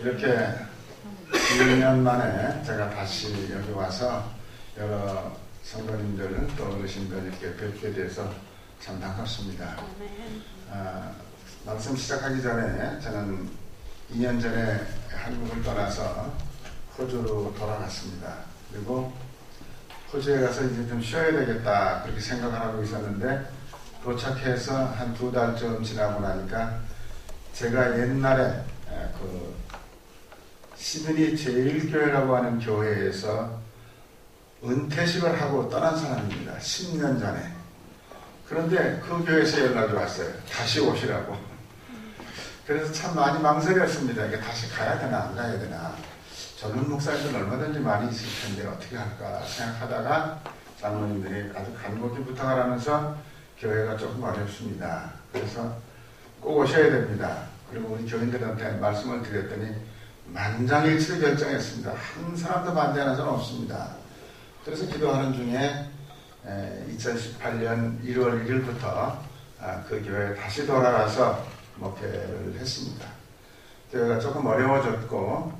이렇게 2년 만에 제가 다시 여기 와서 여러 성도님들 또 어르신들 이렇게 뵙게 돼서 참 반갑습니다. 말씀 시작하기 전에 저는 2년 전에 한국을 떠나서 호주로 돌아갔습니다. 그리고 호주에 가서 이제 좀 쉬어야 되겠다 그렇게 생각을 하고 있었는데 도착해서 한 2달쯤 지나고 나니까 제가 옛날에 그 시드니 제일교회라고 하는 교회에서 은퇴식을 하고 떠난 사람입니다. 10년 전에. 그런데 그 교회에서 연락이 왔어요. 다시 오시라고. 그래서 참 많이 망설였습니다. 이게 다시 가야 되나 안 가야 되나. 젊은 목사님들 얼마든지 많이 있을 텐데 어떻게 할까 생각하다가 장로님들이 아주 간곡히 부탁을 하면서 교회가 조금 어렵습니다. 그래서 꼭 오셔야 됩니다. 그리고 우리 교인들한테 말씀을 드렸더니 만장일치로 결정했습니다. 한 사람도 반대하는 사람 없습니다. 그래서 기도하는 중에 2018년 1월 1일부터 그 교회에 다시 돌아가서 목회를 했습니다. 교회가 조금 어려워졌고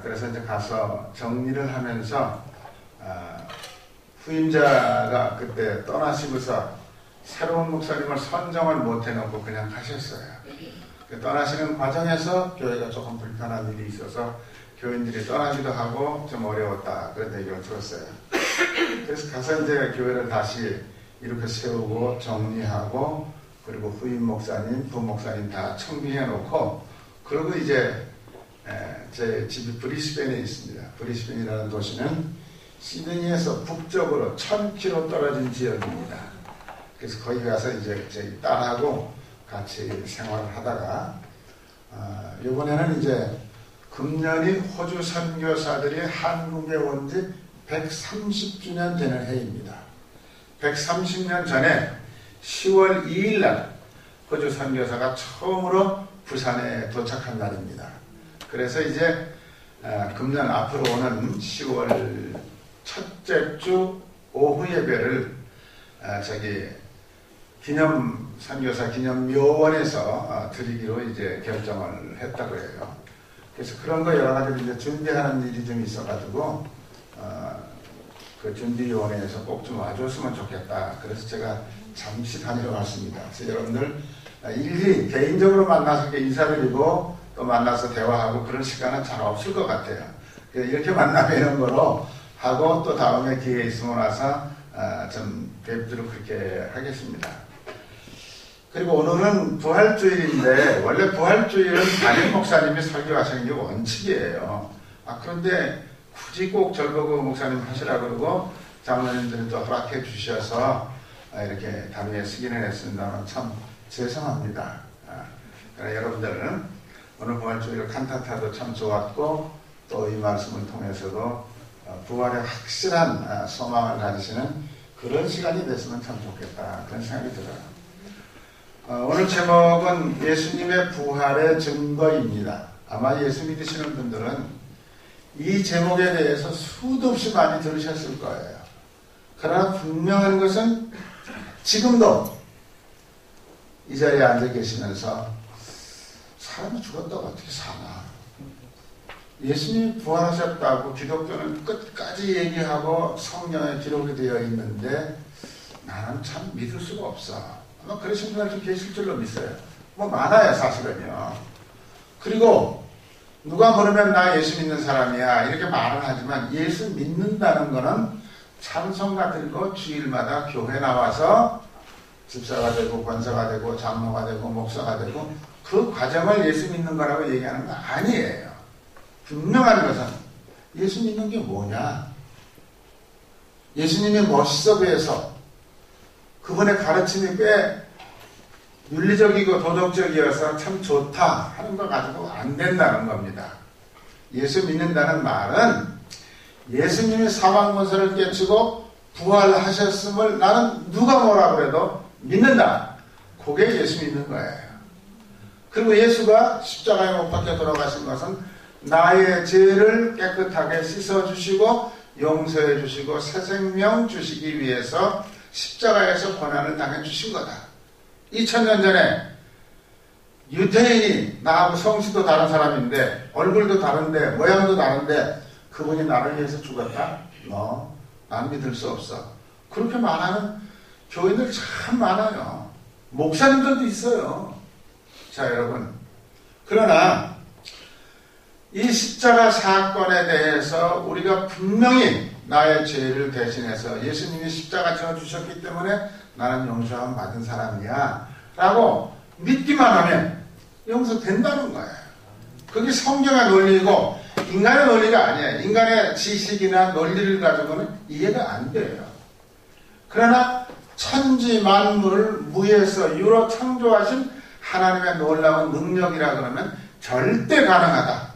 그래서 이제 가서 정리를 하면서 후임자가 그때 떠나시고서 새로운 목사님을 선정을 못 해놓고 그냥 가셨어요. 떠나시는 과정에서 교회가 조금 불편한 일이 있어서 교인들이 떠나기도 하고 좀 어려웠다 그런 얘기를 들었어요. 그래서 가서 이제 교회를 다시 이렇게 세우고 정리하고 그리고 후임 목사님, 부목사님 다 청빙해 놓고 그리고 이제 제 집이 브리스벤에 있습니다. 브리스벤이라는 도시는 시드니에서 북쪽으로 1000km 떨어진 지역입니다. 그래서 거기 가서 이제 제 딸하고 같이 생활을 하다가 이번에는 이제 금년이 호주 선교사들이 한국에 온 지 130주년 되는 해입니다. 130년 전에 10월 2일 날 호주 선교사가 처음으로 부산에 도착한 날입니다. 그래서 이제 금년 앞으로 오는 10월 첫째 주 오후 예배를 기념 선교사 기념 묘원에서 드리기로 이제 결정을 했다고 해요. 그래서 그런 거 여러 가지 이제 준비하는 일이 좀 있어가지고 그 준비위원회에서 꼭 좀 와줬으면 좋겠다. 그래서 제가 잠시 다니러 갔습니다. 그래서 여러분들 일일이 개인적으로 만나서 인사드리고 또 만나서 대화하고 그런 시간은 잘 없을 것 같아요. 이렇게 만나뵈는 거로 하고 또 다음에 기회 있으면 와서 좀 뵙도록 그렇게 하겠습니다. 그리고 오늘은 부활주일인데 원래 부활주일은 담임 목사님이 설교하시는 게 원칙이에요. 그런데 굳이 꼭 절보고 목사님 하시라고 그러고 장로님들이 또 허락해 주셔서 이렇게 담임에 쓰기는 했습니다만 참 죄송합니다. 그러나 여러분들은 오늘 부활주일 칸타타도 참 좋았고 또 이 말씀을 통해서도 부활의 확실한 소망을 가지시는 그런 시간이 됐으면 참 좋겠다 그런 생각이 들어요. 오늘 제목은 예수님의 부활의 증거입니다. 아마 예수 믿으시는 분들은 이 제목에 대해서 수도 없이 많이 들으셨을 거예요. 그러나 분명한 것은 지금도 이 자리에 앉아 계시면서 사람이 죽었다고 어떻게 사나? 예수님이 부활하셨다고 기독교는 끝까지 얘기하고 성경에 기록이 되어 있는데 나는 참 믿을 수가 없어. 아마 그러신 분들 좀 계실 줄로 믿어요. 많아요 사실은요. 그리고 누가 물으면 나 예수 믿는 사람이야 이렇게 말은 하지만 예수 믿는다는 거는 찬송가 들고 주일마다 교회 나와서 집사가 되고 권사가 되고 장로가 되고 목사가 되고 그 과정을 예수 믿는 거라고 얘기하는 거 아니에요. 분명한 것은 예수 믿는 게 뭐냐? 예수님이 멋있어 보여서 그분의 가르침이 꽤 윤리적이고 도덕적이어서 참 좋다 하는 거 가지고 안 된다는 겁니다. 예수 믿는다는 말은 예수님이 사망문서를 깨치고 부활하셨음을 나는 누가 뭐라 그래도 믿는다. 그게 예수 믿는 거예요. 그리고 예수가 십자가에 못 박혀 돌아가신 것은 나의 죄를 깨끗하게 씻어주시고 용서해주시고 새 생명 주시기 위해서 십자가에서 고난을 당해주신 거다. 2000년 전에 유태인이 나하고 성씨도 다른 사람인데 얼굴도 다른데 모양도 다른데 그분이 나를 위해서 죽었다? 난 믿을 수 없어. 그렇게 말하는 교인들 참 많아요. 목사님들도 있어요. 자, 여러분, 그러나 이 십자가 사건에 대해서 우리가 분명히 나의 죄를 대신해서 예수님이 십자가 져주셨기 때문에 나는 용서함 받은 사람이야 라고 믿기만 하면 용서된다는 거예요. 그게 성경의 논리이고 인간의 논리가 아니에요. 인간의 지식이나 논리를 가지고는 이해가 안 돼요. 그러나 천지 만물을 무에서 유로 창조하신 하나님의 놀라운 능력이라 그러면 절대 가능하다.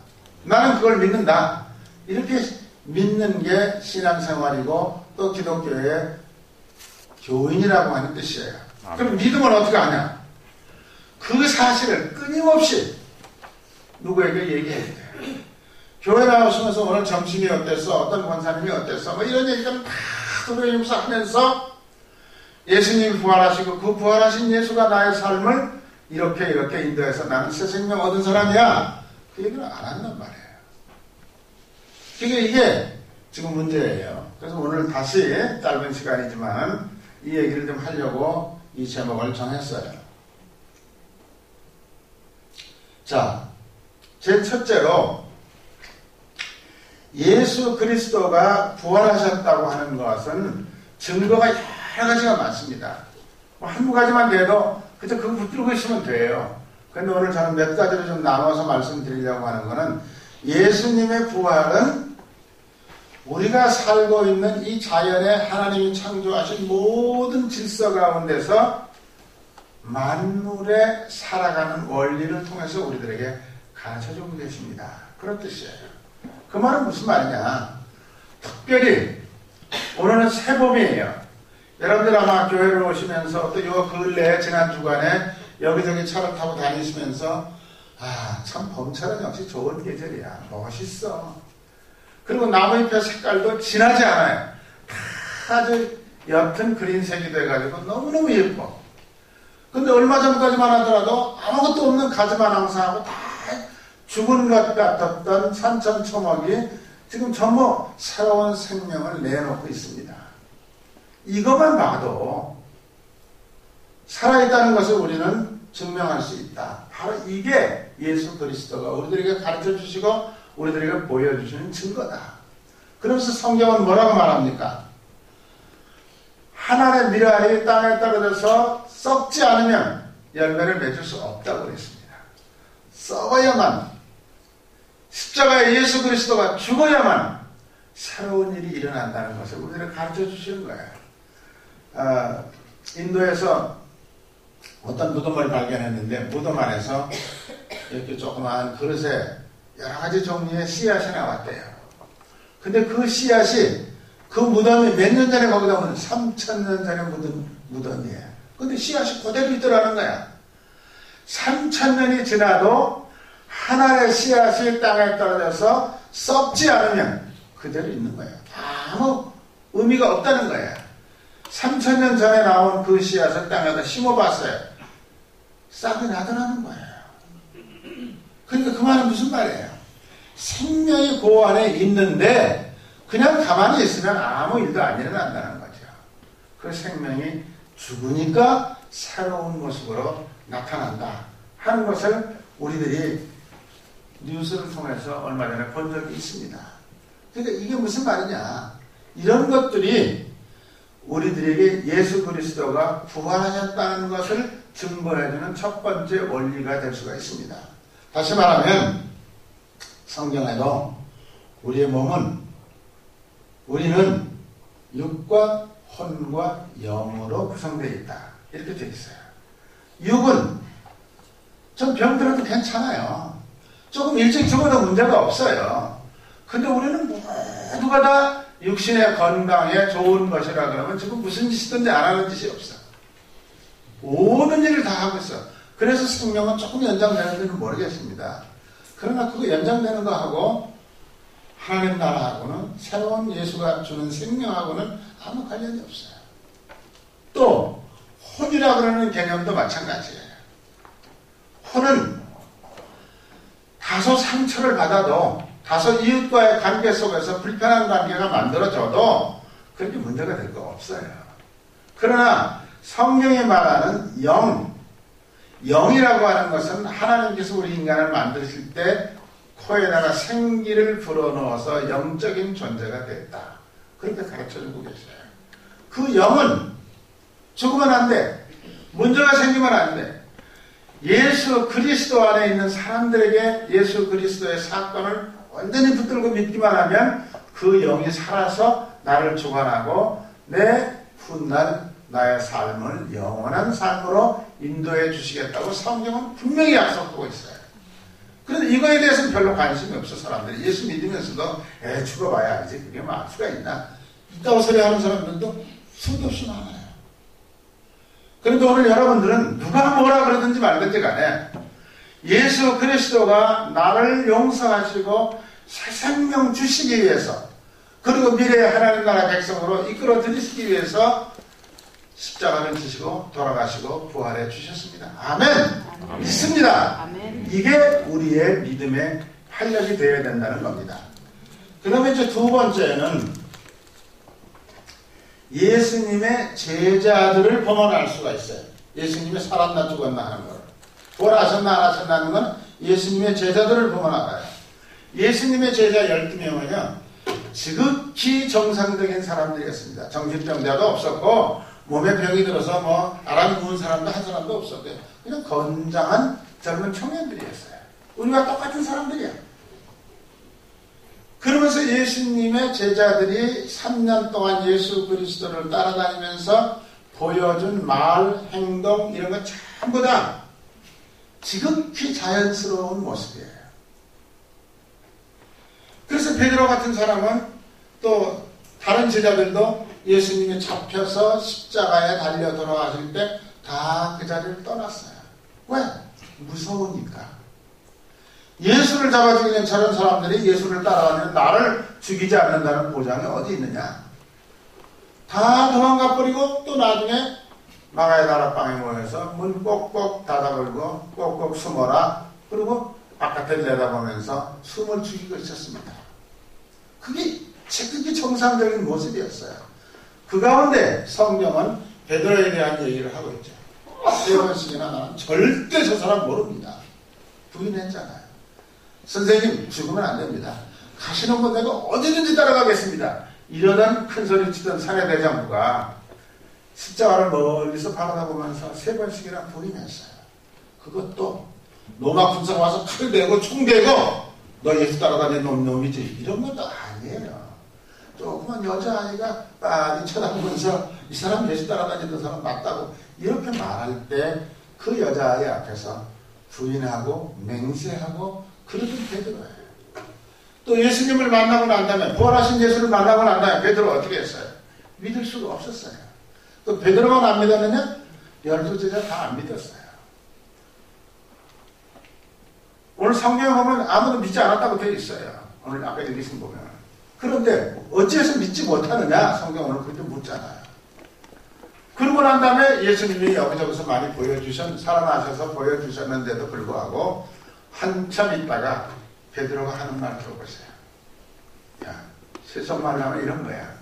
나는 그걸 믿는다. 이렇게 믿는 게 신앙생활이고 또 기독교의 교인이라고 하는 뜻이에요. 그럼 믿음은 어떻게 하냐? 그 사실을 끊임없이 누구에게 얘기해야 돼요. 교회 나오시면서 오늘 점심이 어땠어? 어떤 권사님이 어땠어? 뭐 이런 얘기를 다 들으면서 하면서 예수님이 부활하시고 그 부활하신 예수가 나의 삶을 이렇게 인도해서 나는 새 생명 얻은 사람이야. 그 얘기를 안 한단 말이에요. 이게 지금 문제예요. 그래서 오늘 다시 짧은 시간이지만 이 얘기를 좀 하려고 이 제목을 정했어요. 자, 제일 첫째로 예수 그리스도가 부활하셨다고 하는 것은 증거가 여러 가지가 많습니다. 한두 가지만 돼도 그저 그거 붙들고 있으면 돼요. 그런데 오늘 저는 몇 가지를 좀 나눠서 말씀드리려고 하는 것은 예수님의 부활은 우리가 살고 있는 이 자연에 하나님이 창조하신 모든 질서 가운데서 만물에 살아가는 원리를 통해서 우리들에게 가르쳐주고 계십니다. 그런 뜻이에요. 그 말은 무슨 말이냐? 특별히 오늘은 새봄이에요. 여러분들 아마 교회를 오시면서 또 요 근래에 지난 주간에 여기저기 차를 타고 다니시면서 참 봄철은 역시 좋은 계절이야. 멋있어. 그리고 나무잎의 색깔도 진하지 않아요. 다 아주 옅은 그린색이 돼가지고 너무너무 예뻐. 근데 얼마 전까지만 하더라도 아무것도 없는 가지만 항상 하고 다 죽은 것 같았던 산천초목이 지금 전부 새로운 생명을 내놓고 있습니다. 이것만 봐도 살아있다는 것을 우리는 증명할 수 있다. 바로 이게 예수 그리스도가 우리들에게 가르쳐 주시고 우리들에게 보여주시는 증거다. 그러면서 성경은 뭐라고 말합니까? 하나의 밀알이 땅에 떨어져서 썩지 않으면 열매를 맺을 수 없다고 그랬습니다. 썩어야만, 십자가에 예수 그리스도가 죽어야만 새로운 일이 일어난다는 것을 우리들에게 가르쳐 주시는 거예요. 인도에서 어떤 무덤을 발견했는데 무덤 안에서 이렇게 조그마한 그릇에 여러 가지 종류의 씨앗이 나왔대요. 근데 그 씨앗이 그 무덤이 몇 년 전에 거기다 묻은 3,000년 전에 묻은 무덤이에요. 근데 씨앗이 그대로 있더라는 거야. 3,000년이 지나도 하나의 씨앗이 땅에 떨어져서 썩지 않으면 그대로 있는 거예요. 아무 의미가 없다는 거예요. 3,000년 전에 나온 그 씨앗을 땅에다 심어봤어요. 싹이 나더라는 거예요. 그러니까 그 말은 무슨 말이에요? 생명이 그 안에 있는데 그냥 가만히 있으면 아무 일도 안 일어난다는 거죠. 그 생명이 죽으니까 새로운 모습으로 나타난다 하는 것을 우리들이 뉴스를 통해서 얼마 전에 본 적이 있습니다. 그러니까 이게 무슨 말이냐? 이런 것들이 우리들에게 예수 그리스도가 부활하셨다는 것을 증거해주는 첫 번째 원리가 될 수가 있습니다. 다시 말하면 성경에도 우리는 육과 혼과 영으로 구성되어 있다. 이렇게 되어 있어요. 육은 좀 병들어도 괜찮아요. 조금 일찍 죽어도 문제가 없어요. 근데 우리는 모두가 다 육신의 건강에 좋은 것이라 그러면 지금 무슨 짓이든지 안 하는 짓이 없어. 모든 일을 다 하고 있어. 그래서 생명은 조금 연장되는지는 모르겠습니다. 그러나 그거 연장되는 거하고 하나님 나라하고는 새로운 예수가 주는 생명하고는 아무 관련이 없어요. 또 혼이라 그러는 개념도 마찬가지예요. 혼은 다소 상처를 받아도, 다소 이웃과의 관계 속에서 불편한 관계가 만들어져도 그렇게 문제가 될 거 없어요. 그러나 성경이 말하는 영이라고 하는 것은 하나님께서 우리 인간을 만드실 때 코에다가 생기를 불어넣어서 영적인 존재가 됐다. 그렇게 가르쳐주고 계세요. 그 영은 죽으면 안 돼. 문제가 생기면 안 돼. 예수 그리스도 안에 있는 사람들에게 예수 그리스도의 사건을 완전히 붙들고 믿기만 하면 그 영이 살아서 나를 주관하고 내 훗날 나의 삶을 영원한 삶으로 인도해 주시겠다고 성경은 분명히 약속하고 있어요. 그런데 이거에 대해서는 별로 관심이 없어. 사람들이 예수 믿으면서도 죽어봐야 알지 그게 막 수가 있나, 있다고 소리하는 사람들도 수도 없이 많아요. 그런데 오늘 여러분들은 누가 뭐라 그러든지 말든지 간에 예수 그리스도가 나를 용서하시고 새 생명 주시기 위해서, 그리고 미래의 하나님 나라 백성으로 이끌어 들이시기 위해서 십자가를 지시고 돌아가시고 부활해 주셨습니다. 아멘. 아멘. 믿습니다. 아멘. 이게 우리의 믿음의 활력이 되어야 된다는 겁니다. 그 다음에 이제 두 번째는 예수님의 제자들을 보면 알 수가 있어요. 예수님이 살았나 죽었나 하는 걸. 부활하셨나 안 하셨나 하는 건 예수님의 제자들을 보면 알아요. 예수님의 제자 12명은요 지극히 정상적인 사람들이었습니다. 정신병자도 없었고 몸에 병이 들어서 뭐 아람 부은 사람도 한 사람도 없었고요. 그냥 건장한 젊은 청년들이었어요. 우리와 똑같은 사람들이야. 그러면서 예수님의 제자들이 3년 동안 예수 그리스도를 따라다니면서 보여준 말, 행동 이런 거 전부 다 지극히 자연스러운 모습이에요. 그래서 베드로 같은 사람은 또 다른 제자들도 예수님이 잡혀서 십자가에 달려 돌아가실 때 다 그 자리를 떠났어요. 왜? 무서우니까. 예수를 잡아 죽이는 저런 사람들이 예수를 따라가면 나를 죽이지 않는다는 보장이 어디 있느냐. 다 도망가 버리고 또 나중에 마가의 다락방에 모여서 문 꼭꼭 닫아걸고 꼭꼭 숨어라. 그리고 바깥을 내다보면서 숨을 죽이고 있었습니다. 그게 지극히 정상적인 모습이었어요. 그 가운데 성경은 베드로에 대한 얘기를 하고 있죠. 3번씩이나 나는 절대 저 사람 모릅니다. 부인했잖아요. 선생님 죽으면 안 됩니다. 가시는 건 내가 어디든지 따라가겠습니다. 이러던 큰소리 치던 사내대장부가 십자가를 멀리서 바라다보면서 3번씩이나 부인했어요. 그것도 로마 군사가 와서 칼 대고 총 대고 너 예수 따라다니는 놈이지 이런 것도 아니에요. 조그만 여자아이가 빤히 쳐다보면서 이 사람 예수 따라다니던 사람 맞다고 이렇게 말할 때 그 여자아이 앞에서 부인하고 맹세하고 그러던 베드로예요. 또 예수님을 만나고 난 다음에 부활하신 예수를 만나고 난 다음에 베드로가 어떻게 했어요? 믿을 수가 없었어요. 또 베드로만 안 믿었느냐? 12제자 다 안 믿었어요. 오늘 성경에 보면 아무도 믿지 않았다고 되어 있어요. 오늘 아까 읽으신 보면. 그런데 어찌해서 믿지 못하느냐? 성경 오늘 그렇게 묻잖아요. 그러고 난 다음에 예수님이 여기저기서 많이 살아나셔서 보여주셨는데도 불구하고 한참 있다가 베드로가 하는 말 들어보세요. 야, 세상 말로 하면 이런 거야.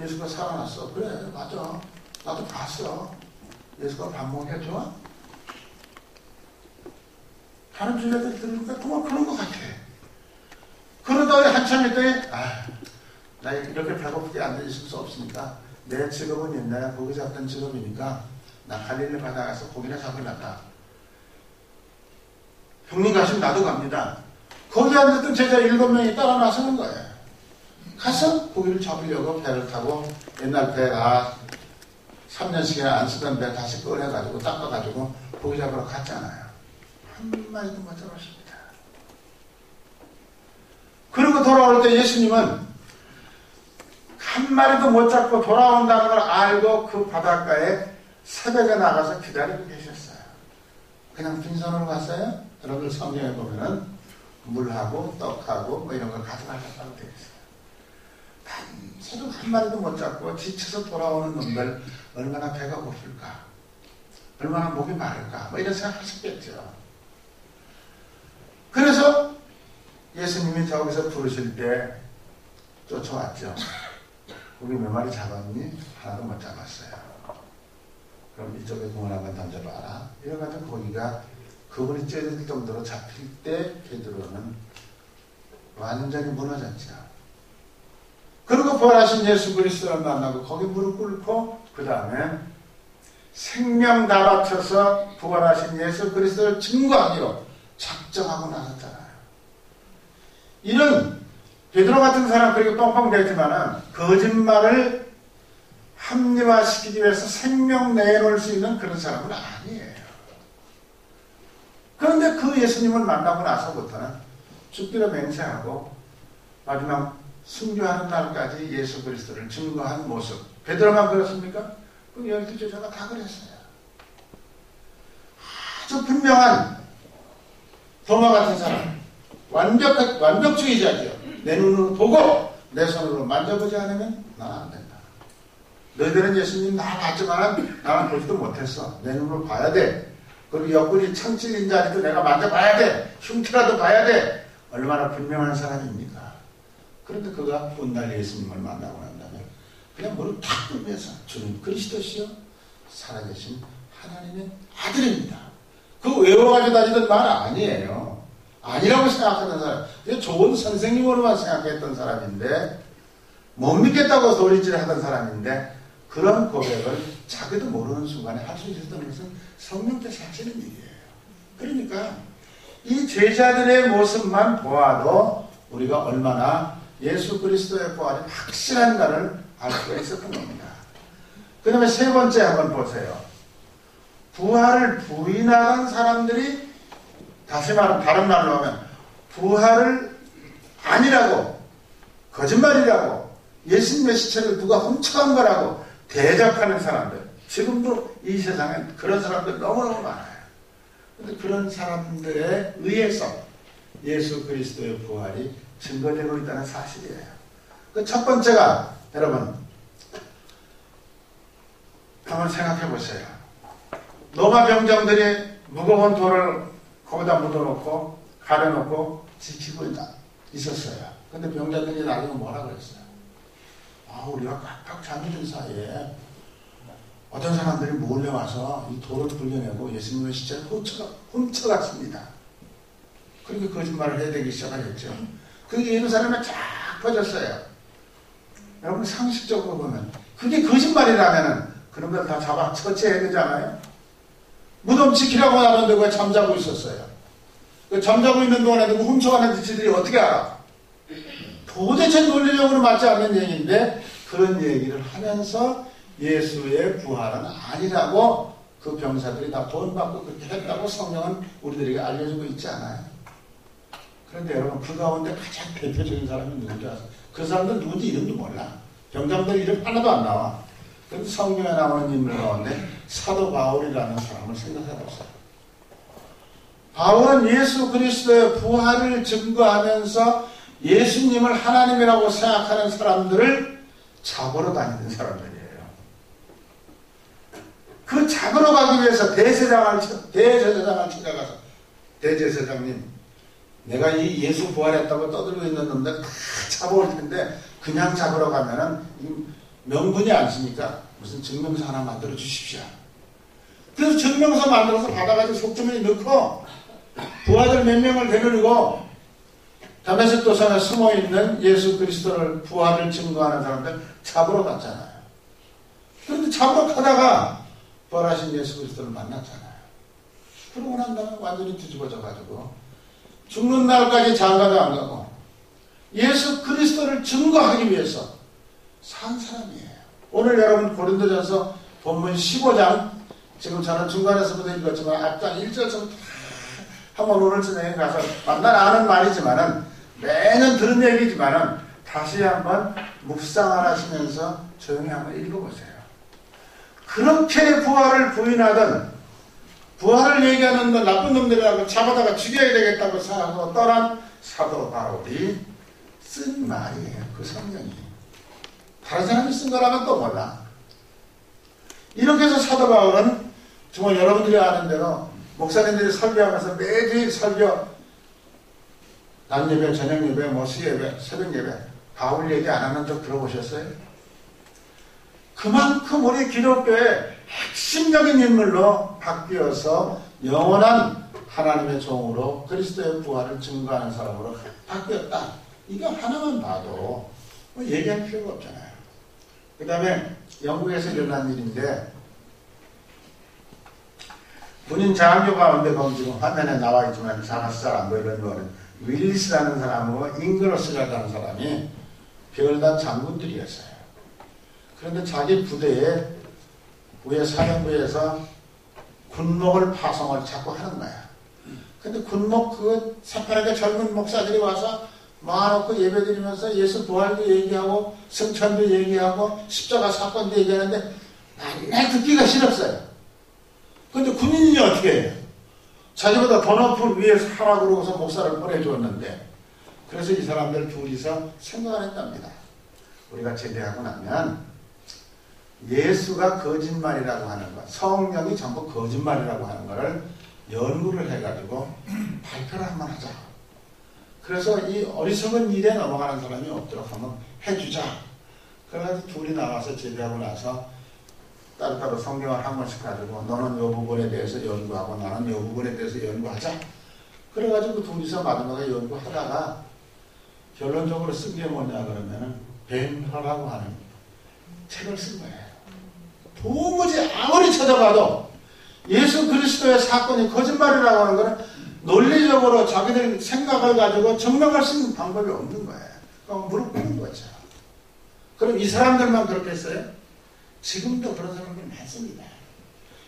예수가 살아났어. 그래, 맞아. 나도 봤어. 예수가 밥 먹여줘? 다른 주제들 들으니까 정말 그런 것 같아. 그러다가 한참 있더니 나 이렇게 배고프게 앉아 있을 수 없으니까 내 직업은 옛날에 고기 잡던 직업이니까 나 갈릴리 바다 가서 고기나 잡으려다. 형님 가시면 나도 갑니다. 거기 앉았던 제자 7명이 따라 나서는 거예요. 가서 고기를 잡으려고 배를 타고 옛날 배 3년씩이나 안 쓰던 배 다시 꺼내가지고 닦아가지고 고기 잡으러 갔잖아요. 한마디도 못 잡았습니다. 그리고 돌아올 때 예수님은 한 마리도 못 잡고 돌아온다는 걸 알고 그 바닷가에 새벽에 나가서 기다리고 계셨어요. 그냥 빈손으로 갔어요? 여러분 성경에 보면은 물하고 떡하고 뭐 이런 걸 가져가셨다고 되어 있어요. 단체로 한 마리도 못 잡고 지쳐서 돌아오는 놈들 얼마나 배가 고플까, 얼마나 목이 마를까 뭐 이런 생각하셨겠죠. 예수님이 저기서 부르실 때 쫓아왔죠. 고기 몇 마리 잡았니? 하나도 못 잡았어요. 그럼 이쪽에 공을 한번 던져봐라. 이래가지고 고기가 그분이 찢어질 정도로 잡힐 때 베드로는 완전히 무너졌죠. 그리고 부활하신 예수 그리스도를 만나고 거기 무릎 꿇고 그 다음에 생명 다 바쳐서 부활하신 예수 그리스도를 증거하기로 작정하고 나섰잖아요. 이런 베드로 같은 사람 그렇게 뻥뻥 대지만은 거짓말을 합리화시키기 위해서 생명 내놓을 수 있는 그런 사람은 아니에요. 그런데 그 예수님을 만나고 나서부터는 죽기로 맹세하고 마지막 순교하는 날까지 예수 그리스도를 증거한 모습. 베드로만 그렇습니까? 그 12제자가 다 그랬어요. 아주 분명한 도마 같은 사람. 완벽주의자죠. 내 눈으로 보고 내 손으로 만져보지 않으면 나는 안 된다. 너희들은 예수님 나 봤지만 나는 보지도 못했어. 내 눈으로 봐야 돼. 그리고 옆구리 청 찔린 자리도 내가 만져봐야 돼. 흉터라도 봐야 돼. 얼마나 분명한 사람입니까? 그런데 그가 훗날 예수님을 만나고 난 다음에 그냥 무릎 탁 꿇면서 주는 그리스도시요 살아계신 하나님의 아들입니다. 그거 외워가지고 다니던 말 아니에요. 아니라고 생각하는 사람. 좋은 선생님으로만 생각했던 사람인데 못 믿겠다고 소리질 하던 사람인데 그런 고백을 자기도 모르는 순간에 할 수 있었던 것은 성령께서 하시는 일이에요. 그러니까 이 제자들의 모습만 보아도 우리가 얼마나 예수 그리스도의 부활이 확실한가를 알 수가 있었던 겁니다. 그 다음에 세 번째 한번 보세요. 부활을 부인하는 사람들이 다시 말하면 다른 말로 하면 부활을 아니라고 거짓말이라고 예수님의 시체를 누가 훔쳐간 거라고 대적하는 사람들 지금도 이 세상에 그런 사람들 너무너무 많아요. 그런데 그런 사람들에 의해서 예수 그리스도의 부활이 증거되고 있다는 사실이에요. 그 첫 번째가 여러분 한번 생각해 보세요. 로마 병정들이 무거운 돌을 거기다 묻어놓고 가려놓고 지키고 있었어요. 근데 병자들이 나중에 뭐라 그랬어요? 우리가 깜빡 잠이 든 사이에 어떤 사람들이 몰려와서 이 돌을 돌려내고 예수님의 시체를 훔쳐갔습니다. 그러니까 거짓말을 해대기 시작하겠죠. 그게 예루살렘에 쫙 퍼졌어요. 여러분 상식적으로 보면 그게 거짓말이라면은 그런 걸 다 잡아 처치해야 되잖아요. 무덤 지키라고 하는데 왜 잠자고 있었어요? 그 잠자고 있는 동안에 누구 훔쳐가는 지들이 어떻게 알아? 도대체 논리적으로 맞지 않는 얘기인데 그런 얘기를 하면서 예수의 부활은 아니라고 그 병사들이 다 돈 받고 그렇게 했다고 성경은 우리들에게 알려주고 있지 않아요? 그런데 여러분 그 가운데 가장 대표적인 사람이 누군지 아세요? 그 사람들 누군지 이름도 몰라. 병장들 이름 하나도 안 나와. 그런데 성경에 나오는 인물 가운데 사도 바울이라는 사람을 생각해봤어요. 바울은 예수 그리스도의 부활을 증거하면서 예수님을 하나님이라고 생각하는 사람들을 잡으러 다니는 사람들이에요. 그 잡으러 가기 위해서 대제사장을 찾아가서 대제사장님 내가 이 예수 부활했다고 떠들고 있는 놈들 다 잡아올 텐데 그냥 잡으러 가면은 명분이 않습니까? 무슨 증명서 하나 만들어 주십시오. 그래서 증명서 만들어서 받아가지고 속주머니 넣고 부하들 몇 명을 데리고 다메섹 도상에 숨어있는 예수 그리스도를 부활을 증거하는 사람들 잡으러 갔잖아요. 그런데 잡으러 가다가 부활하신 예수 그리스도를 만났잖아요. 그러고 난 다음에 완전히 뒤집어져가지고 죽는 날까지 장가도 안 가고 예수 그리스도를 증거하기 위해서 산 사람이에요. 오늘 여러분 고린도전서 본문 15장 지금 저는 중간에서부터 읽었지만 앞장 1절부터 한번 오늘 저녁에 가서 만날 아는 말이지만은 매년 들은 얘기지만은 다시 한번 묵상을 하시면서 조용히 한번 읽어보세요. 그렇게 부활을 부인하던 부활을 얘기하는 건 나쁜 놈들이라고 잡아다가 죽여야 되겠다고 생각하고 떠난 사도 바울이 쓴 말이에요. 그 성경이. 다른 사람이 쓴 거라면 또 몰라. 이렇게 해서 사도 바울은 정말 여러분들이 아는 대로 목사님들이 설교하면서 매주일 설교 낮 예배, 저녁 예배, 뭐 수예배, 새벽 예배, 바울 얘기 안 하는 적 들어보셨어요? 그만큼 우리 기독교의 핵심적인 인물로 바뀌어서 영원한 하나님의 종으로 그리스도의 부활을 증거하는 사람으로 바뀌었다. 이거 하나만 봐도 뭐 얘기할 필요가 없잖아요. 그 다음에 영국에서 일어난 일인데, 군인 장교 가운데 거기 지금 화면에 나와 있지만 잘 안 보이는 거는 윌리스라는 사람하고 잉그러스라는 사람이 별단 장군들이었어요. 그런데 자기 부대에 위에 사령부에서 군목을 파송을 자꾸 하는 거야. 근데 군목 그 새파랗게 젊은 목사들이 와서 모아놓고 예배드리면서 예수 부활도 얘기하고 승천도 얘기하고 십자가 사건도 얘기하는데 맨날 듣기가 싫었어요. 근데 군인이 어떻게 해요? 자기보다 더 높은 위에서 하라 그러고서 목사를 보내주었는데, 그래서 이 사람들 둘이서 생각을 했답니다. 우리가 제대하고 나면 예수가 거짓말이라고 하는 것, 성령이 전부 거짓말이라고 하는 것을 연구를 해가지고 발표를 한번 하자. 그래서 이 어리석은 일에 넘어가는 사람이 없도록 한번 해주자. 그래가지고 둘이 나와서 제대하고 나서 따로따로 성경을 한 번씩 가지고 너는 이 부분에 대해서 연구하고 나는 이 부분에 대해서 연구하자. 그래가지고 둘이서 마지막에 연구하다가 결론적으로 쓴 게 뭐냐 그러면은 벤허라고 하는 책을 쓴 거예요. 도무지 아무리 찾아봐도 예수 그리스도의 사건이 거짓말이라고 하는 거는 논리적으로 자기들 생각을 가지고 증명할 수 있는 방법이 없는 거예요. 그럼 무릎 꿇는 거죠. 그럼 이 사람들만 그렇게 했어요? 지금도 그런 사람들 많습니다.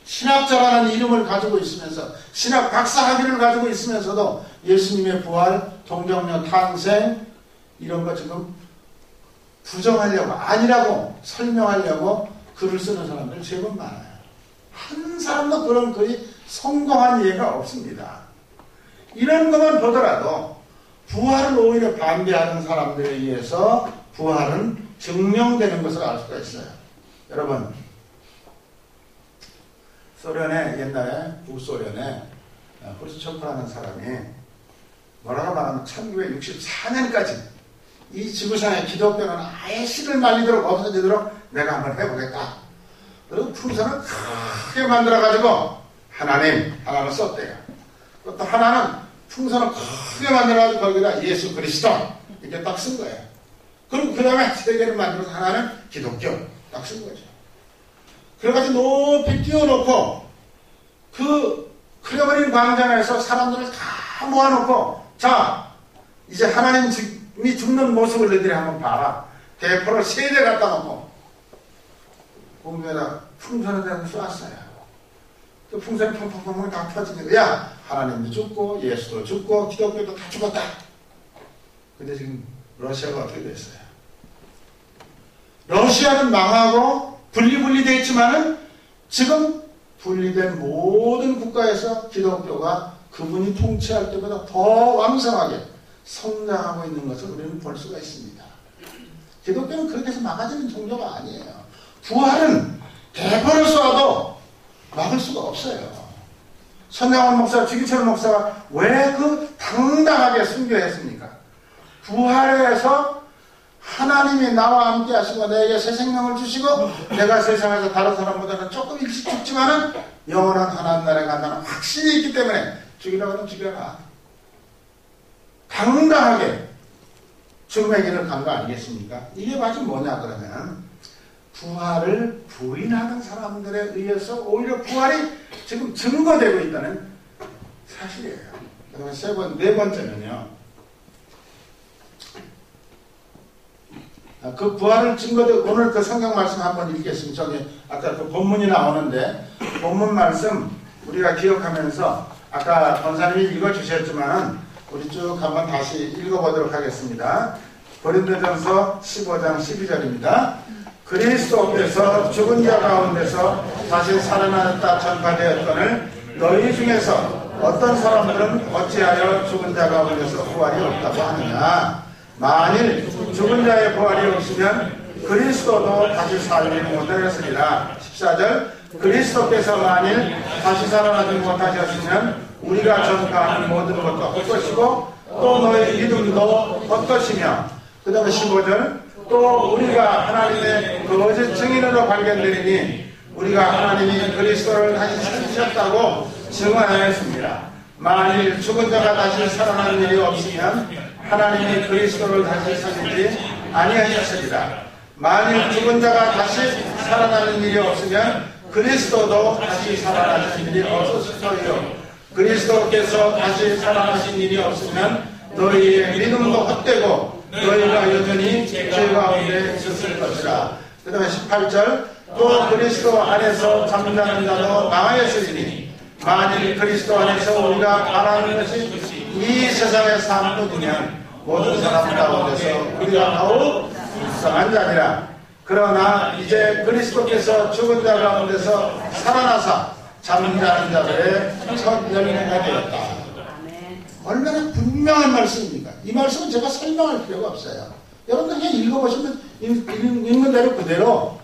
신학자라는 이름을 가지고 있으면서 신학 박사 학위를 가지고 있으면서도 예수님의 부활, 동정녀 탄생 이런 거 지금 부정하려고 아니라고 설명하려고 글을 쓰는 사람들 제법 많아요. 한 사람도 그런 글이 성공한 예가 없습니다. 이런 것만 보더라도 부활을 오히려 반대하는 사람들에 의해서 부활은 증명되는 것을 알 수가 있어요. 여러분, 소련에 옛날에 북소련에 후르츠초프라는 사람이 뭐라고 말하면 1964년까지 이 지구상의 기독교는 아예 씨를 말리도록 없어지도록 내가 한번 해보겠다. 그리고 풍선을 크게 만들어가지고 하나를 썼대요. 또 하나는 풍선을 크게 만들어가지고 거기다 예수 그리스도 이렇게 딱 쓴 거예요. 그리고 그 다음에 세 개를 만들어서 하나는 기독교 딱 쓴 거죠. 그래가지고 높이 띄워놓고 그 크레므린 광장에서 사람들을 다 모아놓고 자 이제 하나님이 죽는 모습을 너희들이 한번 봐라. 대포를 3대 갖다 놓고 공중에다 풍선을 대고 쏘았어요. 그 풍선이 펑펑펑 다 터지니까 야 하나님도 죽고 예수도 죽고 기독교도 다 죽었다. 근데 지금 러시아가 어떻게 됐어요? 러시아는 망하고 분리되어 있지만은 지금 분리된 모든 국가에서 기독교가 그분이 통치할 때보다 더 왕성하게 성장하고 있는 것을 우리는 볼 수가 있습니다. 기독교는 그렇게 해서 막아지는 종교가 아니에요. 부활은 대포를 쏘아도 막을 수가 없어요. 선양원 목사, 주기철 목사가 왜 그 당당하게 순교했습니까? 부활해서 하나님이 나와 함께 하시고 내게 새 생명을 주시고 내가 세상에서 다른 사람보다는 조금 일찍 죽지만은 영원한 하나님 나라에 간다는 확신이 있기 때문에 죽이라고 하면 죽여라. 당당하게 죽음의 길을 간 거 아니겠습니까? 이게 마치 뭐냐 그러면 부활을 부인하는 사람들에 의해서 오히려 부활이 지금 증거되고 있다는 사실이에요. 그다음에 네 번째는요. 그 부활을 증거되고 오늘 그 성경 말씀 한번 읽겠습니다. 저기 아까 그 본문이 나오는데 본문 말씀 우리가 기억하면서 아까 권사님이 읽어주셨지만은 우리 쭉 한번 다시 읽어보도록 하겠습니다. 고린도전서 15장 12절입니다. 그리스도께서 죽은 자 가운데서 다시 살아났다 전파되었거늘 너희 중에서 어떤 사람들은 어찌하여 죽은 자 가운데서 부활이 없다고 하느냐. 만일 죽은 자의 부활이 없으면 그리스도도 다시 살지 못하였으리라. 14절 그리스도께서 만일 다시 살아나지 못하셨으면 우리가 전파하는 모든 것도 헛것이고 또 너희 믿음도 어떠시며, 그 다음에 15절, 또 우리가 하나님의 거짓 증인으로 발견되리니 우리가 하나님이 그리스도를 다시 살리셨다고 증언하였습니다. 만일 죽은 자가 다시 살아나는 일이 없으면 하나님이 그리스도를 다시 살리지 아니하셨으리라. 만일 죽은 자가 다시 살아나는 일이 없으면 그리스도도 다시 살아나신 일이 없었어요. 그리스도께서 다시 살아나신 일이 없으면 너희의 믿음도 헛되고 너희가 여전히 죄 가운데 있었을 것이라. 그 다음에 18절, 또 그리스도 안에서 잠자는 자도 망하였으리니 만일 그리스도 안에서 우리가 바라는 것이 이 세상의 삶뿐이면 모든 사람 가운데서 우리가 더욱 불쌍한 자니라. 그러나 이제 그리스도께서 죽은 자 가운데서 살아나사 잠자는 자들의 첫 열매가 되었다. 얼마나 분명한 말씀입니까? 이 말씀은 제가 설명할 필요가 없어요. 여러분들 그냥 읽어보시면 읽는 대로 그대로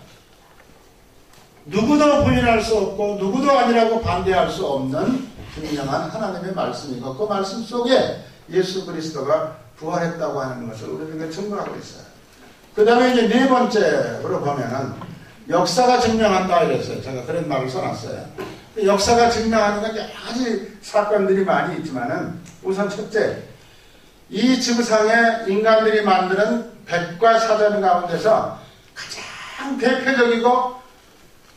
누구도 부인할 수 없고 누구도 아니라고 반대할 수 없는 분명한 하나님의 말씀이고, 그 말씀 속에 예수 그리스도가 부활했다고 하는 것을 우리에게 증거하고 있어요. 그 다음에 이제 네 번째로 보면은 역사가 증명한다 이랬어요. 제가 그런 말을 써놨어요. 역사가 증명하는 건 여러 가지 사건들이 많이 있지만은 우선 첫째, 이 지구상에 인간들이 만드는 백과사전 가운데서 가장 대표적이고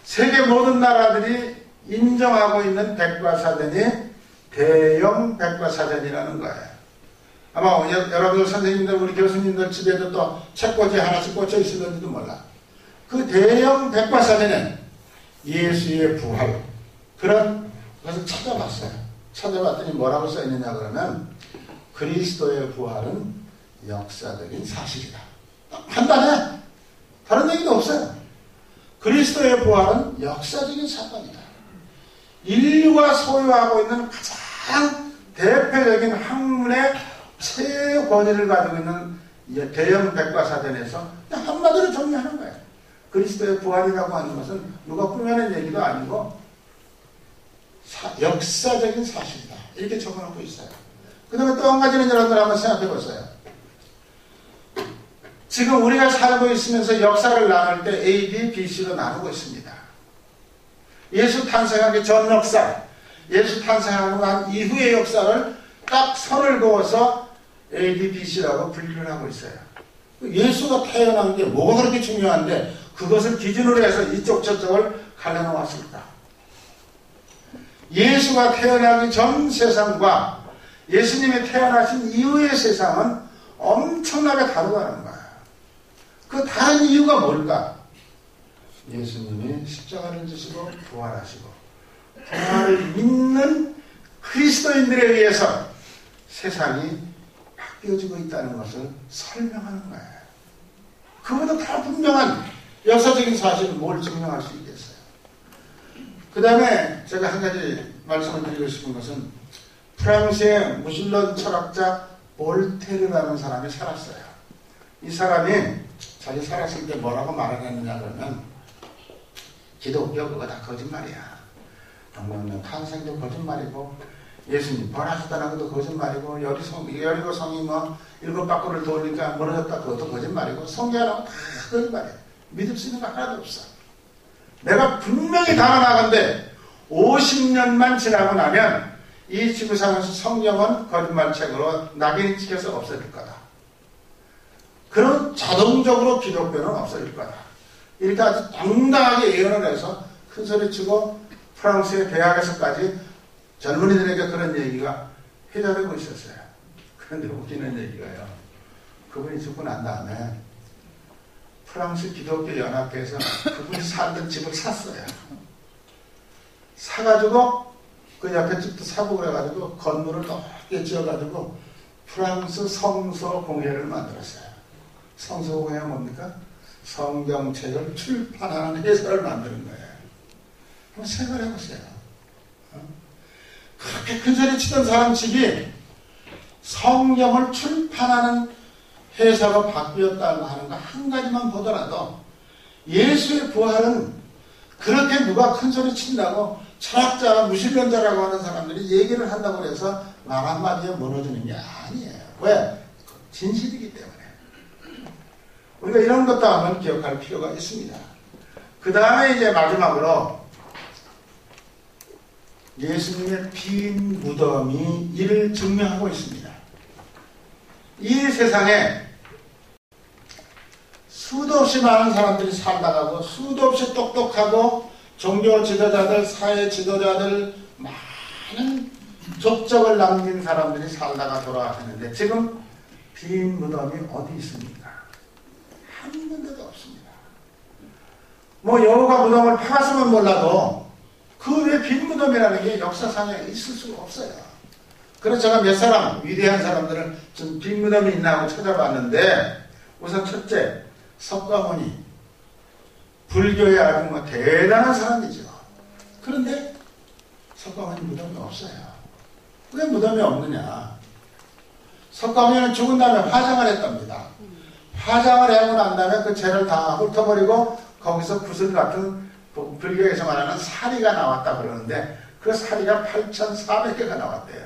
세계 모든 나라들이 인정하고 있는 백과사전이 대영 백과사전이라는 거예요. 아마 여러분들 선생님들, 우리 교수님들 집에도 또 책꽂이 하나씩 꽂혀 있을는지도 몰라. 그 대영 백과사전에 예수의 부활, 그런 것을 찾아봤어요. 찾아봤더니 뭐라고 써있느냐 그러면 그리스도의 부활은 역사적인 사실이다. 간단해. 다른 얘기도 없어요. 그리스도의 부활은 역사적인 사건이다. 인류가 소유하고 있는 가장 대표적인 학문의 최고권위를 가지고 있는 대영 백과사전에서 한마디로 정리하는 거예요. 그리스도의 부활이라고 하는 것은 누가 꾸며낸 얘기도 아니고 역사적인 사실이다. 이렇게 적어놓고 있어요. 그 다음에 또 한 가지는 여러분들 한번 생각해 보세요. 지금 우리가 살고 있으면서 역사를 나눌 때 A, B, B, C로 나누고 있습니다. 예수 탄생하기 전 역사, 예수 탄생하고 난 이후의 역사를 딱 선을 그어서 A, B, B, C라고 분류를 하고 있어요. 예수가 태어난 게 뭐가 그렇게 중요한데 그것을 기준으로 해서 이쪽 저쪽을 갈라놓았을까? 예수가 태어나기 전 세상과 예수님이 태어나신 이후의 세상은 엄청나게 다르다는 거예요. 그 다른 이유가 뭘까? 예수님이 십자가를 지시고 부활하시고 부활을 믿는 그리스도인들에 의해서 세상이 바뀌어지고 있다는 것을 설명하는 거예요. 그것도 다 분명한 역사적인 사실을 뭘 증명할 수 있겠어요. 그 다음에 제가 한 가지 말씀을 드리고 싶은 것은 프랑스의 무신론 철학자 볼테르라는 사람이 살았어요. 이 사람이 자기 살았을 때 뭐라고 말을 했느냐 그러면 기독교 그거 다 거짓말이야. 동명령 탄생도 거짓말이고 예수님 부활하셨다는 것도 거짓말이고 여리고 성이 뭐 일곱 바퀴를 돌리니까 멀어졌다 그것도 거짓말이고 성경하고 다 거짓말이야. 믿을 수 있는 거 하나도 없어. 내가 분명히 단언하건대 50년만 지나고 나면 이 지구상에서 성경은 거짓말책으로 낙인이 찍혀서 없어질 거다. 그럼 자동적으로 기독교는 없어질 거다. 이렇게 아주 당당하게 예언을 해서 큰소리치고 프랑스의 대학에서까지 젊은이들에게 그런 얘기가 회자되고 있었어요. 그런데 웃기는 얘기가요. 그분이 죽고 난 다음에 프랑스 기독교 연합회에서 그분이 살던 집을 샀어요. 사가지고 그 옆에 집도 사고 그래가지고 건물을 높게 지어가지고 프랑스 성서공회를 만들었어요. 성서공회가 뭡니까? 성경책을 출판하는 회사를 만드는 거예요. 한번 생각을 해보세요. 그렇게 큰 소리 치던 사람 집이 성경을 출판하는 회사로 바뀌었다고 하는 거 한 가지만 보더라도 예수의 부활은 그렇게 누가 큰 소리 친다고 철학자, 무신론자라고 하는 사람들이 얘기를 한다고 해서 말 한마디에 무너지는 게 아니에요. 왜? 진실이기 때문에. 우리가 이런 것도 한번 기억할 필요가 있습니다. 그 다음에 이제 마지막으로 예수님의 빈 무덤이 이를 증명하고 있습니다. 이 세상에 수도 없이 많은 사람들이 살다가고 수도 없이 똑똑하고 종교 지도자들, 사회 지도자들, 많은 족적을 남긴 사람들이 살다가 돌아가셨는데 지금 빈 무덤이 어디 있습니까? 한 군데도 없습니다. 뭐 여호가 무덤을 파갔으면 몰라도 그 외에 빈 무덤이라는 게 역사상에 있을 수가 없어요. 그래서 제가 몇 사람, 위대한 사람들을 좀 빈 무덤이 있나 하고 찾아봤는데 우선 첫째, 석가모니. 불교의 아주 뭐 대단한 사람이죠. 그런데 석가모니 무덤이 없어요. 왜 무덤이 없느냐? 석가모니는 죽은 다음에 화장을 했답니다. 화장을 하고 난 다음에 그 죄를 다 훑어버리고 거기서 구슬 같은 불교에서 말하는 사리가 나왔다 그러는데 그 사리가 8,400개가 나왔대요.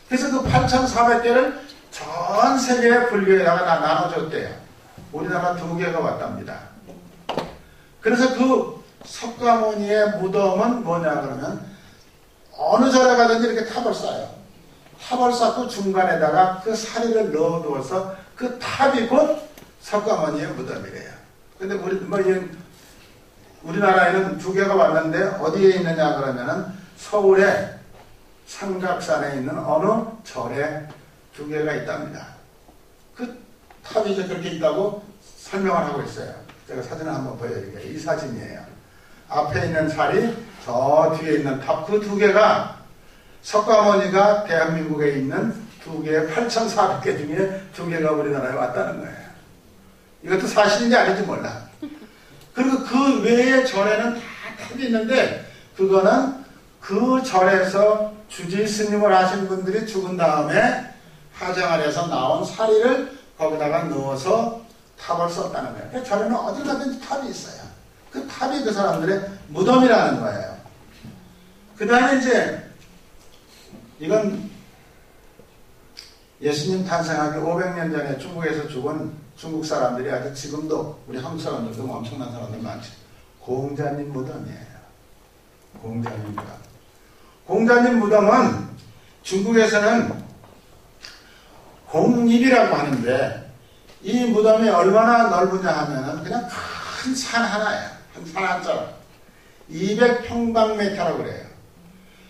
그래서 그 8,400개를 전 세계의 불교에다가 다 나눠줬대요. 우리나라 2개가 왔답니다. 그래서 그 석가모니의 무덤은 뭐냐 그러면 어느 절에 가든지 이렇게 탑을 쌓아요. 탑을 쌓고 중간에다가 그 사리를 넣어두어서 그 탑이 곧 석가모니의 무덤이래요. 근데 우리나라에는 2개가 왔는데 어디에 있느냐 그러면은 서울의 삼각산에 있는 어느 절에 2개가 있답니다. 그 탑이 이제 그렇게 있다고 설명을 하고 있어요. 제가 사진을 한번 보여드릴게요. 이 사진이에요. 앞에 있는 살이 저 뒤에 있는 탑 그 2개가 석가모니가 대한민국에 있는 2개의 8,400개 중에 2개가 우리나라에 왔다는 거예요. 이것도 사실인지 아닌지 몰라. 그리고 그 외의 절에는 다 탑이 있는데 그거는 그 절에서 주지 스님을 하신 분들이 죽은 다음에 화장을 해서 나온 사리를 거기다가 넣어서 탑을 썼다는 거예요. 그 절에는 어디 가든지 탑이 있어요. 그 탑이 그 사람들의 무덤이라는 거예요. 그 다음에 이제 이건 예수님 탄생하기 500년 전에 중국에서 죽은 중국 사람들이 아주 지금도 우리 한국 사람들도 엄청난 사람들 많죠. 공자님 무덤이에요. 공자님 무덤. 공자님 무덤은 중국에서는 공립이라고 하는데 이 무덤이 얼마나 넓으냐 하면은 그냥 큰 산 하나예요. 한 산 한자로 200평방미터라고 그래요.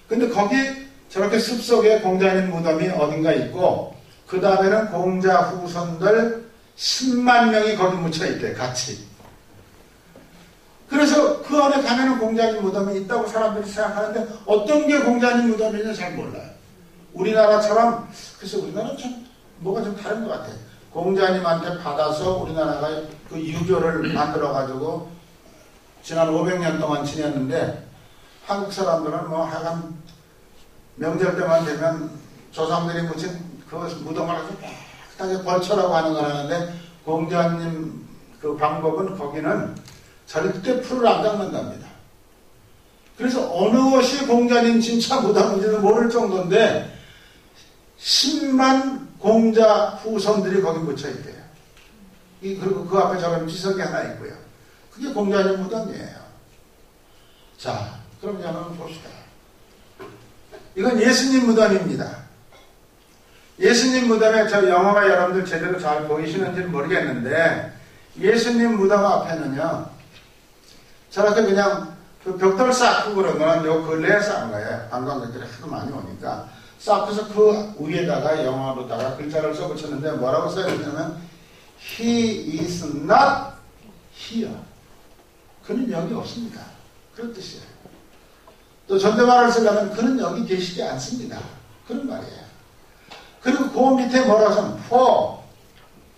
근데 거기 저렇게 숲속에 공자님 무덤이 어딘가 있고 그 다음에는 공자 후손들 10만 명이 거기 묻혀있대 같이. 그래서 그 안에 가면은 공자님 무덤이 있다고 사람들이 생각하는데 어떤 게 공자님 무덤인지 잘 몰라요. 우리나라처럼. 그래서 우리나라는 참 뭐가 좀 다른 것 같아요. 공자님한테 받아서 우리나라가 그 유교를 만들어가지고 지난 500년 동안 지냈는데 한국 사람들은 뭐 하여간 명절 때만 되면 조상들이 묻힌 그 무덤을 아주 깨끗하게 벌초라고 하는 걸 하는데 공자님 그 방법은 거기는 절대 풀을 안 깎는답니다. 그래서 어느 것이 공자님 진짜 무덤인지는 모를 정도인데 10만 공자 후손들이 거기 묻혀있대요. 그리고 그 앞에 저런 기석이 하나 있고요. 그게 공자님 무덤이에요. 자, 그럼 이제 한번 봅시다. 이건 예수님 무덤입니다. 예수님 무덤에 저 영화가 여러분들 제대로 잘 보이시는지는 모르겠는데 예수님 무덤 앞에는요 저렇게 그냥 그 벽돌 쌓고 그런 거는 요 근래에 쌓은 거예요. 관광객들이 하도 많이 오니까 쌓고서 그 위에다가 영어로다가 글자를 써붙였는데 뭐라고 써있냐면 He is not here. 그는 여기 없습니다. 그런 뜻이에요. 또 존댓말을 쓰려면 그는 여기 계시지 않습니다. 그런 말이에요. 그리고 그 밑에 뭐라고 하면 for.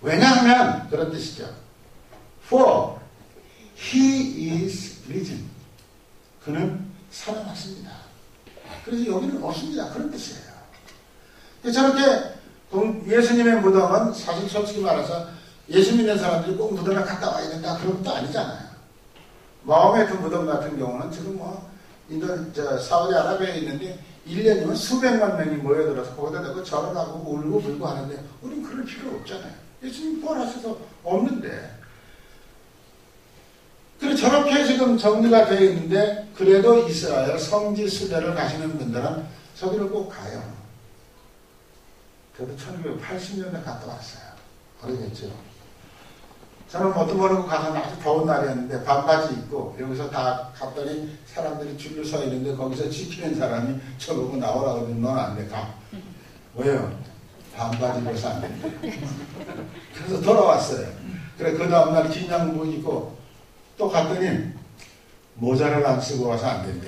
왜냐하면 그런 뜻이죠. For he is risen. 그는 살아났습니다. 그래서 여기는 없습니다. 그런 뜻이에요. 저렇게 예수님의 무덤은 사실 솔직히 말해서 예수 믿는 사람들이 꼭 무덤에 갔다 와야 된다 그런 것도 아니잖아요. 마음의 그 무덤 같은 경우는 지금 뭐 사우디아라비아에 있는데 1년이면 수백만 명이 모여들어서 거기다 대고 절을 하고 울고 불고 하는데 우리는 그럴 필요 없잖아요. 예수님 부활하셔서 없는데. 그래 저렇게 지금 정리가 되어 있는데 그래도 이스라엘 성지 수배를 가시는 분들은 저기를 꼭 가요. 저도 1980년대 갔다 왔어요. 오래됐죠. 저는 뭣도 모르고 가서 아주 더운 날이었는데 반바지 입고 여기서 다 갔더니 사람들이 줄을 서 있는데 거기서 지키는 사람이 저보고 나오라 그러면 넌 안 돼, 가. 왜요? 반바지 입어서 안 된대. 그래서 돌아왔어요. 그래 그 다음날 긴 양복 입고 또 갔더니 모자를 안 쓰고 와서 안 된대.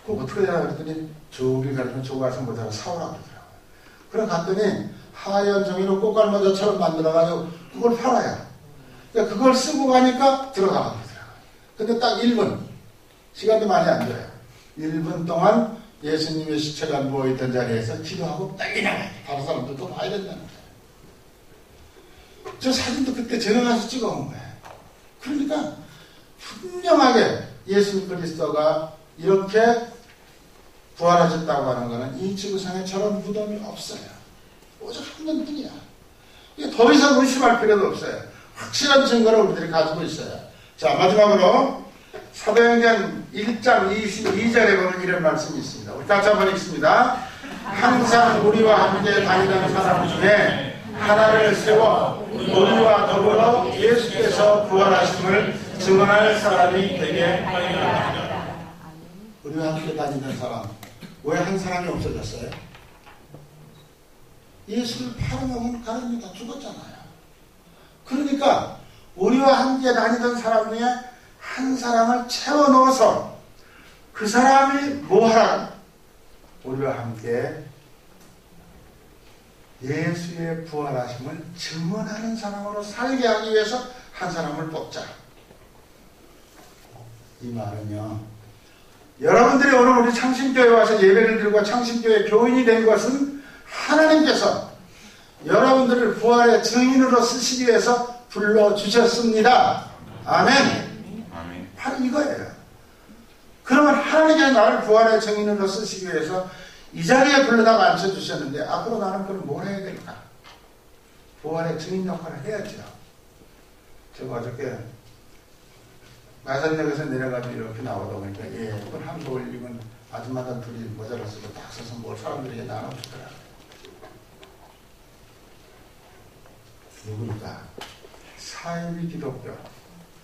그거 어떻게 되나 그랬더니 저기 가르치면 저기 가서 모자를 사오라고 그러더라고요. 그래 갔더니 하얀 종이로 꽃갈모자처럼 만들어가지고 그걸 팔아요. 그러니까 그걸 쓰고 가니까 들어가고 그러더라고요. 근데 딱 1분, 시간도 많이 안 돼요. 1분 동안 예수님의 시체가 누워있던 자리에서 기도하고 빨리 나가야 돼. 다른 사람들도 봐야 된다는 거예요. 저 사진도 그때 제가 가서 찍어온 거예요. 그러니까 분명하게 예수 그리스도가 이렇게 부활하셨다고 하는 것은 이 지구상에 저런 무덤이 없어요. 오직 한 번뿐이야. 더 이상 의심할 필요도 없어요. 확실한 증거를 우리들이 가지고 있어요. 자, 마지막으로 사도행전 1장 22절에 보면 이런 말씀이 있습니다. 우리 같이 한번 읽습니다. 항상 우리와 함께 다니던 사람 중에 하나를 세워 우리와 더불어 예수께서 부활하심을 증언할 사람이 되게 하리라. 우리와 함께 다니던 사람, 왜 한 사람이 없어졌어요? 예수를 팔아먹은 가룟유다 죽었잖아요. 그러니까 우리와 함께 다니던 사람 중에 한 사람을 채워 넣어서 그 사람이 뭐하라? 우리와 함께 예수의 부활하심을 증언하는 사람으로 살게 하기 위해서 한 사람을 뽑자. 이 말은요, 여러분들이 오늘 우리 창신교회 와서 예배를 드리고 창신교회 교인이 된 것은 하나님께서 여러분들을 부활의 증인으로 쓰시기 위해서 불러주셨습니다. 아멘. 바로 이거예요. 그러면 하나님께서 나를 부활의 증인으로 쓰시기 위해서 이 자리에 불러다가 앉혀주셨는데 앞으로 나는 그걸 뭘 해야 될까? 부활의 증인 역할을 해야죠. 제가 어저께 마산역에서 내려가지고 이렇게 나오다 보니까 예쁜 한복을 입은 아줌마들 둘이 모자를 쓰고 딱 서서 뭘 사람들에게 나눠주더라고요. 누구니까? 사이비 기독교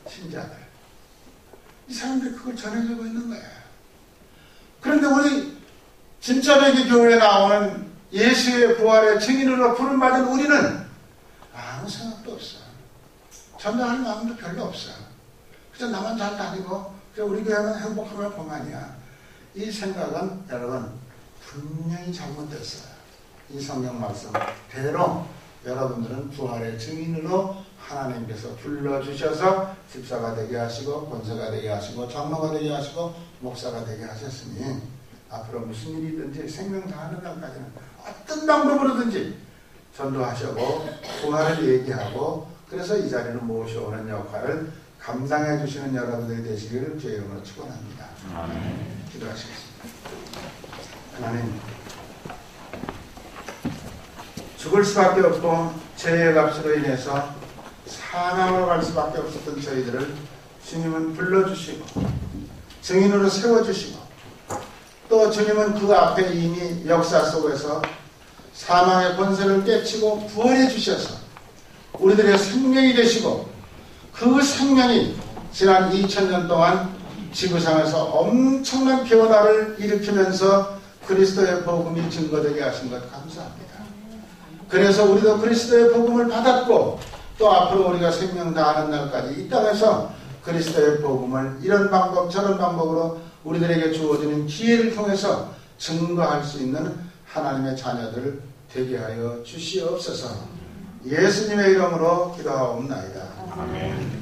신자들. 이 사람들이 그걸 전해주고 있는 거예요. 그런데 우리 진짜 배기 교회에 나오는 예수의 부활의 증인으로 부름받은 우리는 아무 생각도 없어. 전도할 마음도 별로 없어. 그래서 나만 잘 다니고 우리 교회는 행복하면 그만이야. 이 생각은 여러분 분명히 잘못됐어요. 이 성경 말씀 대로 여러분들은 부활의 증인으로 하나님께서 불러주셔서 집사가 되게 하시고 권사가 되게 하시고 장로가 되게 하시고 목사가 되게 하셨으니 앞으로 무슨 일이든지 생명 다하는 날까지는 어떤 방법으로든지 전도하시고 부활을 얘기하고 그래서 이 자리를 모셔오는 역할을 감당해 주시는 여러분들이 되시기를 주의 이름으로 축원합니다. 기도하시겠습니다. 하나님, 죽을 수밖에 없고 죄의 값으로 인해서 사망으로 갈 수밖에 없었던 저희들을 주님은 불러주시고 증인으로 세워주시고 또 주님은 그 앞에 이미 역사 속에서 사망의 권세를 깨치고 부활해 주셔서 우리들의 생명이 되시고 그 생명이 지난 2000년 동안 지구상에서 엄청난 변화를 일으키면서 그리스도의 복음이 증거되게 하신 것 감사합니다. 그래서 우리도 그리스도의 복음을 받았고 또 앞으로 우리가 생명 다하는 날까지 이 땅에서 그리스도의 복음을 이런 방법 저런 방법으로 우리들에게 주어지는 기회를 통해서 증거할 수 있는 하나님의 자녀들 되게 하여 주시옵소서. 예수님의 이름으로 기도하옵나이다. 아멘.